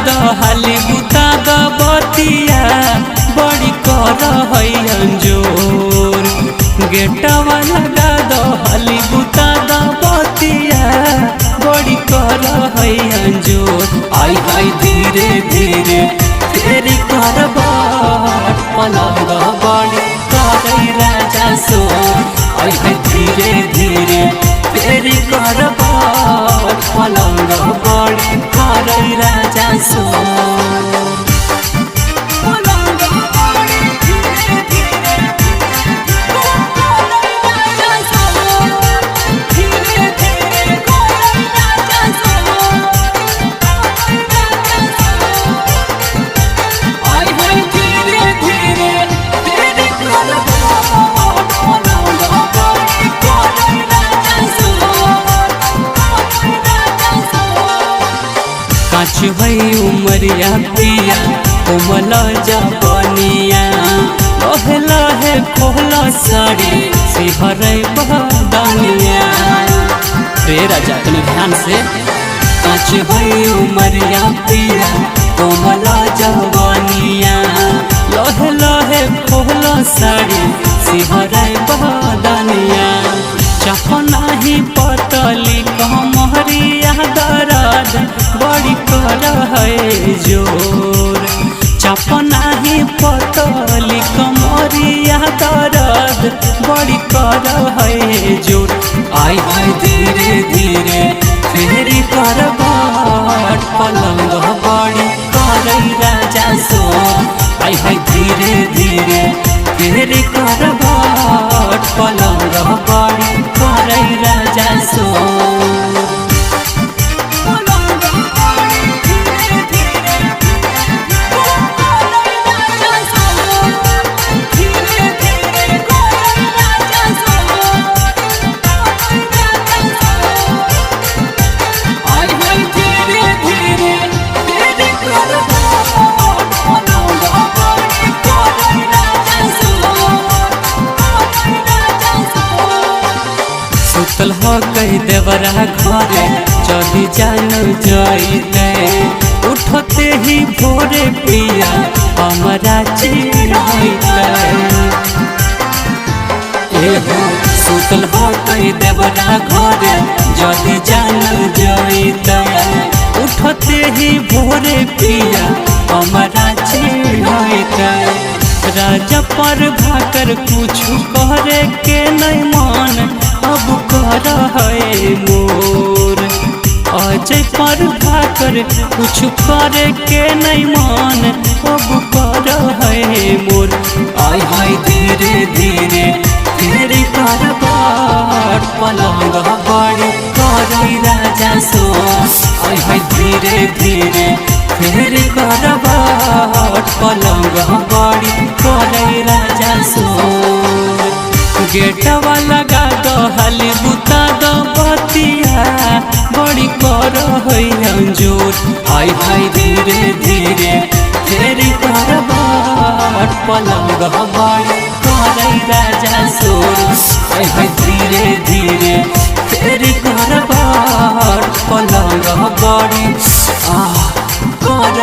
हाली बुता द बतिया बड़ी कर अंजोर गेटवा लगा दो हाली बुता द बतिया बड़ी कर अंजोर आई हाय धीरे धीरे तेरी करबाट पलंग बड़ी कर राजा सोर आई हाय धीरे धीरे तेरी करबाट पलंग बड़ी कर राजा सोर उमरिया पिया कोमल जबनिया लहे लहे खोल साड़ी सिहर बदनिया रे राजा तुम ध्यान से काच भई उमरिया पिया कोमल जबनिया लहे लहे खोल साड़ी सिहर बदनिया चपना ही पतली कमरिया दर्द बड़ी कर है जोर चपना ही पतली कमरिया दर्द बड़ी कर है जोर आई हाय धीरे धीरे फेरी करबाट पलंग बड़ी कर राजा सोर आई हाय धीरे धीरे फेरी करबाट पलंग बड़ी कर राजा सोर सुतल हो कही देवरा घरे चली जान जाइते उठते ही भोरे पिया हमारा चिन्हते सुतल हो कही देवरा घरे चली जान जाइते उठते ही भोरे पिया हमारा चिन्हते राजा पर भाकर कुछ करे के नहीं मन अब कर है मोर अजय पर भाकर कुछ करे के नहीं मन अब कर है मोर आई हाय धीरे धीरे तेरी करबाट पलंग बड़ी कर राजा सोर आई हाय धीरे धीरे तेरी करबाट पलंग बड़ी कर राजा सोर गेटवा लगा दो हाली बुता दो बतिया बड़ी कर अंजोर आई हाय धीरे धीरे तेरी करबाट पलंग बड़ी कर राजा सोर आई हाय धीरे धीरे तेरी करबाट पलंग बड़ी कर